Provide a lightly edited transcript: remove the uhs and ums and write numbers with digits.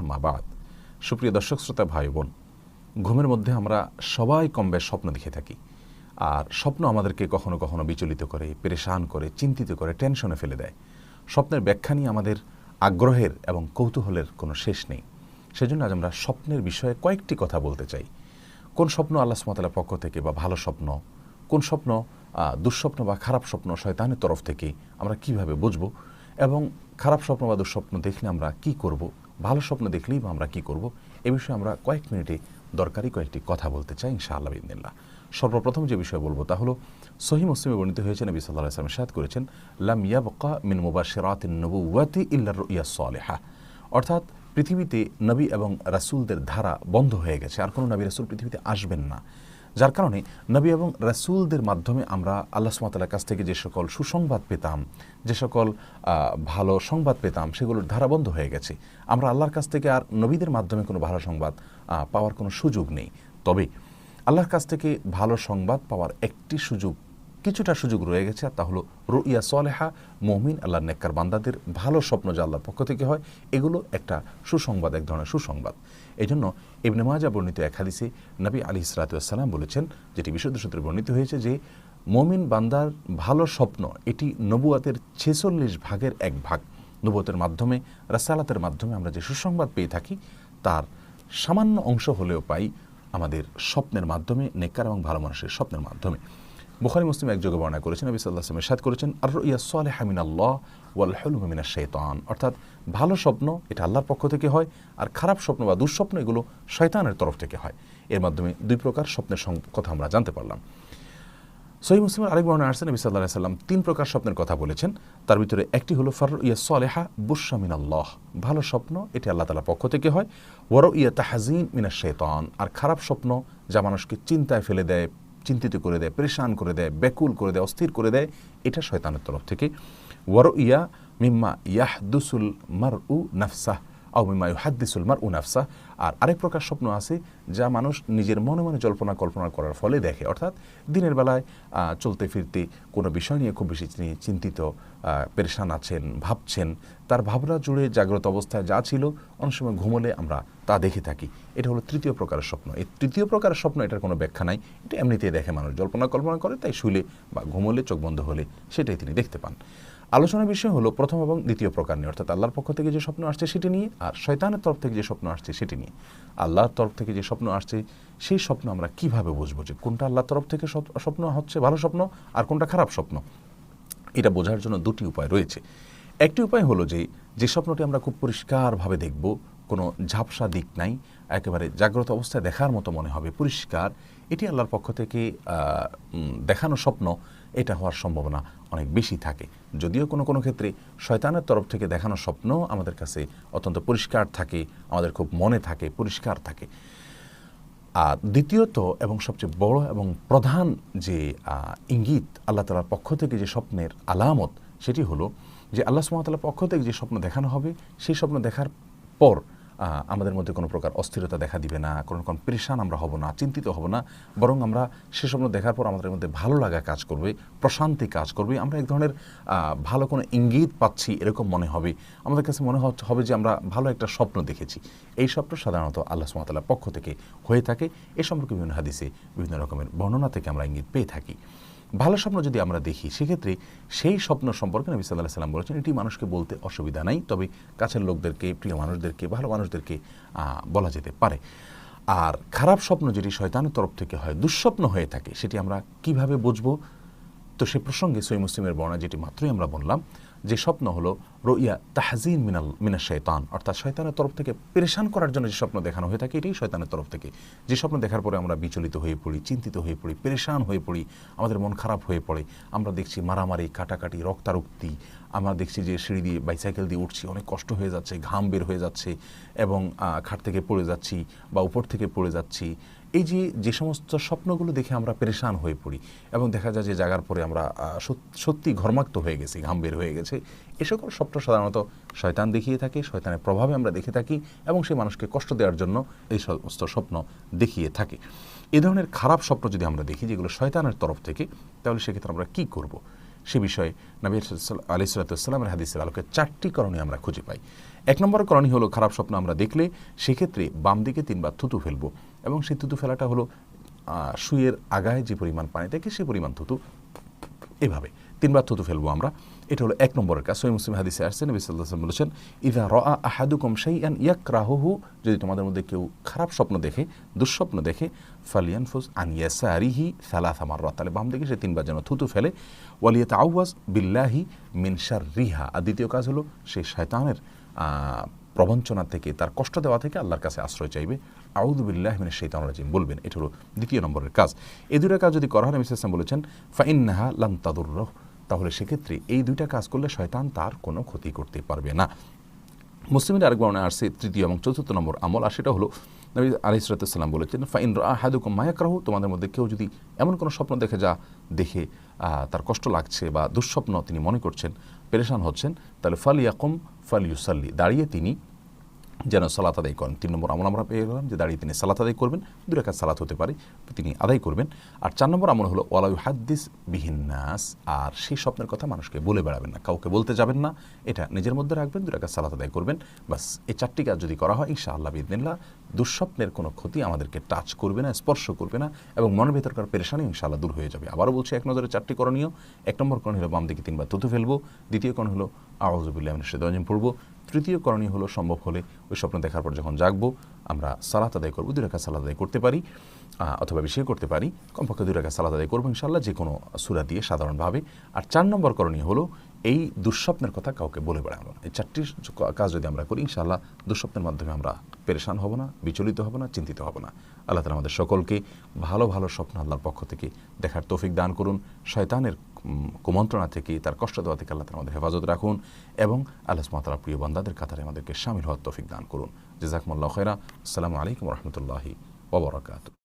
আম্মা বাদ। সুপ্রিয় দর্শক শ্রোতা ভাই বোন, ঘুমের মধ্যে আমরা সবাই কম বেশ স্বপ্ন দেখে থাকি। আর স্বপ্ন আমাদেরকে কখনো কখনো বিচলিত করে, পেরেশান করে, চিন্তিত করে, টেনশনে ফেলে দেয়। স্বপ্নের ব্যাখ্যা নিয়ে আমাদের আগ্রহের এবং কৌতূহলের কোনো শেষ নেই। সেজন্য আজ আমরা স্বপ্নের বিষয়ে কয়েকটি কথা বলতে চাই। কোন স্বপ্ন আল্লাহ সুবহানাহু ওয়া তাআলার পক্ষ থেকে বা ভালো স্বপ্ন, কোন স্বপ্ন দুঃস্বপ্ন বা খারাপ স্বপ্ন শয়তানের তরফ থেকে, আমরা কিভাবে বুঝব, এবং খারাপ স্বপ্ন বা দুঃস্বপ্ন দেখলে আমরা কি করব, ভালো স্বপ্ন দেখলেই বা আমরা কি করব, এ বিষয়ে আমরা কয়েক মিনিটে দরকারি কয়েকটি কথা বলতে চাই ইনশাআল্লাহ বিইذনিল্লাহ। সর্বপ্রথম যে বিষয় বলবো তা হলো, সহিহ মুসলিমে বর্ণিত হয়েছে, নবী সাল্লাল্লাহু আলাইহি ওয়াসাল্লাম ইরশাদ করেছেন, লাম ইয়াবকা মিন মুবাশশিরাতিন নবুওয়াতি ইল্লা রুইয়া সালিহা। অর্থাৎ পৃথিবীতে নবী এবং রাসূলদের ধারা বন্ধ হয়ে গেছে, আর কোনো নবী রাসূল পৃথিবীতে আসবেন না। যার কারণে নবী এবং রাসূলদের মাধ্যমে আমরা আল্লাহ সুবহানাহু ওয়া তাআলার কাছ থেকে যে সকল সুসংবাদ পেতাম, যে সকল ভালো সংবাদ পেতাম, সেগুলোর ধারা বন্ধ হয়ে গেছে। আমরা আল্লাহর কাছ থেকে আর নবীদের মাধ্যমে কোনো ভালো সংবাদ পাওয়ার কোনো সুযোগ নেই। তবে আল্লাহর কাছ থেকে ভালো সংবাদ পাওয়ার একটি সুযোগ, কিছুটা সুযোগ রয়ে গেছে, আর তা হলো রুইয়া সালেহা, মুমিন আল্লাহর নেককার বান্দাদের ভালো স্বপ্ন যা আল্লাহর পক্ষ থেকে হয়, এগুলো একটা সুসংবাদ, এক ধরনের সুসংবাদ। এই জন্য ইবনে মাজাহ বর্ণিত এক হাদিসে নবী আলাইহিস সালাতু ওয়াস সালাম বলেছেন, যেটি বিশুদ্ধ সূত্রে বর্ণিত হয়েছে, যে মুমিন বান্দার ভালো স্বপ্ন এটি নবুয়াতের 46 ভাগের এক ভাগ। নবুয়াতের মাধ্যমে, রাসালাতের মাধ্যমে আমরা যে সুসংবাদ পেয়ে থাকি, তার সামান্য অংশ হলেও পাই আমাদের স্বপ্নের মাধ্যমে, নেককার এবং ভালো মানুষের স্বপ্নের মাধ্যমে। বুখারী মুসলিম এক যোগে বর্ণনা করেছেন, নবী সাল্লাল্লাহু আলাইহি ওয়াসাল্লাম ইরশাদ করেছেন, আর রুইয়া সালিহা মিনাল্লাহ ওয়াল হুলমু মিনাশ শাইতান। অর্থাৎ ভালো স্বপ্ন এটা আল্লাহর পক্ষ থেকে হয়, আর খারাপ স্বপ্ন বা দুঃস্বপ্ন এগুলো শয়তানের তরফ থেকে হয়। এর মাধ্যমে দুই প্রকার স্বপ্নের কথা আমরা জানতে পারলাম। সহিহ মুসলিমের আরেক বর্ণনা আসছে, নবী সাল্লাল্লাহু আলাইহি ওয়াসাল্লাম 3 প্রকার স্বপ্নের কথা বলেছেন। তার ভিতরে একটি হলো ফাররুইয়া সালিহা বুশরা মিনাল্লাহ, ভালো স্বপ্ন এটি আল্লাহ তাআলার পক্ষ থেকে হয়। ওয়ারুইয়া তাহজিন মিনাশ শাইতান, আর খারাপ স্বপ্ন যা মানুষকে চিন্তায় ফেলে দেয়, চিন্তিত করে দেয়, পরেশান করে দেয়, ব্যাকুল করে দেয়, অস্থির করে দেয়, এটা শয়তানের তরফ থেকে। ওয়ারুইয়া মিম্মা ইয়াহদুসুল মারউ নাফসাহ আও মিম্মা ইউহাদ্দিসুল মারউ নাফসাহ, আর আরেক প্রকার স্বপ্ন আছে যা মানুষ নিজের মনে মনে জল্পনা কল্পনা করার ফলে দেখে। অর্থাৎ দিনের বেলায় চলতে ফিরতে কোনো বিষয় নিয়ে খুব বেশি চিন্তিত, পেরেশান আছেন, ভাবছেন, তার ভাবনা জুড়ে জাগ্রত অবস্থায় যা ছিল, অনেক সময় ঘুমোলে আমরা তা দেখে থাকি। এটা হলো তৃতীয় প্রকারের স্বপ্ন। এই তৃতীয় প্রকারের স্বপ্ন, এটার কোনো ব্যাখ্যা নাই, এটা এমনিতেই দেখে মানুষ, জল্পনা কল্পনা করে, তাই শুলে বা ঘুমোলে, চোখ বন্ধ হলে সেটাই তিনি দেখতে পান। আলোচনার বিষয় হলো প্রথম এবং দ্বিতীয় প্রকার নিয়ে, অর্থাৎ আল্লাহর পক্ষ থেকে যে স্বপ্ন আসছে সেটি নিয়ে, আর শয়তানের তরফ থেকে যে স্বপ্ন আসছে সেটি নিয়ে। আল্লাহর তরফ থেকে যে স্বপ্ন আসছে সেই স্বপ্ন আমরা কিভাবে বুঝবো যে কোনটা আল্লাহর তরফ থেকে স্বপ্ন হচ্ছে ভালো স্বপ্ন আর কোনটা খারাপ স্বপ্ন? এটা বোঝার জন্য দুটি উপায় রয়েছে। একটি উপায় হলো যে স্বপ্নটি আমরা খুব পরিষ্কারভাবে দেখব, কোনো ঝাপসা দিক নাই, একেবারে জাগ্রত অবস্থায় দেখার মতো মনে হবে, পরিষ্কার, এটি আল্লাহর পক্ষ থেকে দেখানো স্বপ্ন, এটা হওয়ার সম্ভাবনা অনেক বেশি থাকে। যদিও কোনো কোনো ক্ষেত্রে শয়তানের তরফ থেকে দেখানো স্বপ্ন আমাদের কাছে অত্যন্ত পরিষ্কার থাকে, আমাদের খুব মনে থাকে, পরিষ্কার থাকে। আর দ্বিতীয়ত এবং সবচেয়ে বড় এবং প্রধান যে ইঙ্গিত আল্লাহ তাআলার পক্ষ থেকে যে স্বপ্নের আলামত, সেটি হলো যে আল্লাহ সুবহানাহু ওয়া তাআলার পক্ষ থেকে যে স্বপ্ন দেখানো হবে, সেই স্বপ্ন দেখার পর আমাদের মধ্যে কোনো প্রকার অস্থিরতা দেখা দিবে না, কোনো পেরেশান আমরা হব না, চিন্তিত হব না, বরং আমরা সে স্বপ্ন দেখার পর আমাদের মধ্যে ভালো লাগা কাজ করবে, প্রশান্তি কাজ করবে, আমরা এক ধরনের ভালো কোনো ইঙ্গিত পাচ্ছি এরকম মনে হবে, আমাদের কাছে মনে হবে যে আমরা ভালো একটা স্বপ্ন দেখেছি। এই স্বপ্ন সাধারণত আল্লাহ সুবহানাহু ওয়া তাআলার পক্ষ থেকে হয়ে থাকে। এ সম্পর্কে বিভিন্ন হাদিসে বিভিন্ন রকমের বর্ণনা থেকে আমরা ইঙ্গিত পেয়ে থাকি। ভালো স্বপ্ন যদি আমরা দেখি, সেক্ষেত্রে সেই স্বপ্ন সম্পর্কে নবী সাল্লাল্লাহু আলাইহি ওয়াসাল্লাম বলেছেন, এটি মানুষকে বলতে অসুবিধা নাই, তবে কাছের লোকদেরকে, প্রিয় মানুষদেরকে, ভালো মানুষদেরকে বলা যেতে পারে। আর খারাপ স্বপ্ন যেটি শয়তানের তরফ থেকে হয়, দুঃস্বপ্ন হয়ে থাকে, সেটি আমরা কিভাবে বুঝবো? তো সে প্রসঙ্গে সহিহ মুসলিমের বর্ণনা যেটি মাত্রই আমরা বললাম, যে স্বপ্ন হলো রুইয়া তাহজিন মিনাশ শাইতান, অর্থাৎ শয়তানের তরফ থেকে পেরেশান করার জন্য যে স্বপ্ন দেখানো হয়ে থাকে, এটাই শয়তানের তরফ থেকে। যে স্বপ্ন দেখার পরে আমরা বিচলিত হয়ে পড়ি, চিন্তিত হয়ে পড়ি, পেরেশান হয়ে পড়ি, আমাদের মন খারাপ হয়ে পড়ে, আমরা দেখছি মারামারি, কাটাকাটি, রক্তারক্তি, আমরা দেখছি যে সিঁড়ি দিয়ে, বাইসাইকেল দিয়ে উঠছি, অনেক কষ্ট হয়ে যাচ্ছে, ঘাম বের হয়ে যাচ্ছে, এবং খাট থেকে পড়ে যাচ্ছি বা উপর থেকে পড়ে যাচ্ছি। এই যে সমস্ত স্বপ্নগুলো দেখে আমরা পেরেশান হয়ে পড়ি, এবং দেখা যায় যে জাগার পরে আমরা সত্যি ঘর্মাক্ত হয়ে গেছি, ঘাম বের হয়ে গেছে, এ সকল স্বপ্ন সাধারণত শয়তান দেখিয়ে থাকে, শয়তানের প্রভাবে আমরা দেখে থাকি, এবং সেই মানুষকে কষ্ট দেওয়ার জন্য এই সমস্ত স্বপ্ন দেখিয়ে থাকে। এ ধরনের খারাপ স্বপ্ন যদি আমরা দেখি যেগুলো শয়তানের তরফ থেকে, তাহলে সেক্ষেত্রে আমরা কী করব? সে বিষয়ে নবী আলাইহিস সালামের হাদিসের আলোকে 4টি করণীয় আমরা খুঁজে পাই। 1 নম্বর করণীয় হলো খারাপ স্বপ্ন আমরা দেখলে সেক্ষেত্রে বাম দিকে 3বার থুতু ফেলবো, এবং সেই থুতু ফেলাটা হলো শুয়ের আগায় যে পরিমাণ পানি থাকে সেই পরিমাণ থুতু, এভাবে 3বার থুতু ফেলবো আমরা। এটা হলো 1 নম্বরের কাজ। সহিহ মুসলিম হাদিসে আসছে নবী সাল্লাল্লাহু আলাইহি ওয়াসাল্লাম বলেছেন, ইযা রাআ আহাদুকুম শাইআন ইয়াকরাহুহু, যদি তোমাদের মধ্যে কেউ খারাপ স্বপ্ন দেখে, দুঃস্বপ্ন দেখে, ফালিয়ানফুস আন ইয়াসারিহি সালাসা মাররাত, তাহলে বাম দিকে সে 3বার যেন থুতু ফেলে, ওয়ালিয়াতাআওয়াজ বিল্লাহি মিন শাররিহা, আর দ্বিতীয় কাজ হলো সেই শয়তানের প্রবঞ্চনা থেকে, তার কষ্ট দেওয়া থেকে আল্লাহর কাছে আশ্রয় চাইবে, আউযু বিল্লাহি মিনাশ শাইতানির রাজিম বলবেন। এটা হলো 2 নম্বরের কাজ। এই 2টা কাজ যদি করা হয়, নবী সাল্লাল্লাহু আলাইহি ওয়াসাল্লাম বলেছেন, ফাইন্নাহা লান তাদুররুহু, তাহলে সেক্ষেত্রে এই 2টা কাজ করলে শয়তান তার কোনো ক্ষতি করতে পারবে না। মুসলিমের আরেক বর্ণনা আসছে 3য় এবং 4র্থ নম্বর আমল, আর সেটা হলো নবী আলাইহিস সালাম বলেছেন, ফাইন রাআ আহাদুকুম মা ইয়াকরাহু, তোমাদের মধ্যে কেউ যদি এমন কোনো স্বপ্ন দেখে তার কষ্ট লাগছে বা দুঃস্বপ্ন তিনি মনে করছেন, পেরেশান হচ্ছেন, তাহলে ফালিয়াকুম ফালিয়ুসাল্লি, দাঁড়িয়ে তিনি যেন সালাত আদায় করেন। 3 নম্বর আমল আমরা পেয়ে গেলাম যে দাঁড়িয়ে তিনি সালাত আদায় করবেন, 2 রাকাত সালাত হতে পারে, তিনি আদায় করবেন। আর 4 নম্বর আমল হলো ওয়ালা ইউহাদ্দিস বিহিন নাস, আর সেই স্বপ্নের কথা মানুষকে বলে বেড়াবেন না, কাউকে বলতে যাবেন না, এটা নিজের মধ্যে রাখবেন, 2 রাকাত সালাত আদায় করবেন, বাস। এই 4টি কাজ যদি করা হয়, ইনশাআল্লাহ বিইذনিল্লাহ দুঃস্বপ্নের কোনো ক্ষতি আমাদেরকে টাচ করবে না, স্পর্শ করবে না, এবং মনের ভেতরকার পেরেশানি ইনশাআল্লাহ দূর হয়ে যাবে। আবারও বলছি, 1 নজরে 4টি করণীয়। 1 নম্বর করণীয় হলো বাম দিকে 3বার থুতু ফেলবো, 2য় করণীয় হলো আউযু বিল্লাহি মিনাশ শাইতানির রাজিম পড়বো, 3য় করণীয় হলো সম্ভব হলে ওই স্বপ্ন দেখার পর যখন জাগবো আমরা সালাত আদায় করবো, 2 রাকাত সালাত আদায় করতে পারি, অথবা বেশি করতে পারি, কমপক্ষে 2 রাকাত সালাত আদায় করবো ইনশাআল্লাহ, যে কোনো সূরা দিয়ে সাধারণভাবে। আর 4 নম্বর করণীয় হলো এই দুঃস্বপ্নের কথা কাউকে বলে বেড়ানো। এই 4টি কাজ যদি আমরা করি, ইনশাআল্লাহ দুঃস্বপ্নের মাধ্যমে আমরা পেরেশান হব না, বিচলিত হব না, চিন্তিত হব না। আল্লাহ তাআলা আমাদের সকলকে ভালো ভালো স্বপ্ন আল্লাহর পক্ষ থেকে দেখার তৌফিক দান করুন, শয়তানের কুমন্ত্রণা থেকে, তার কষ্ট দেওয়া থেকে আল্লাহ তাআলা আমাদের হেফাজত রাখুন, এবং আল্লাহ সুবহানাহু ওয়া তাআলা প্রিয় বান্দাদের কাতারে আমাদেরকে শামিল হওয়ার তৌফিক দান করুন। জাযাকুমুল্লাহু খায়রা। আসসালামু আলাইকুম ওয়া রাহমাতুল্লাহি ওয়া বারাকাতুহু।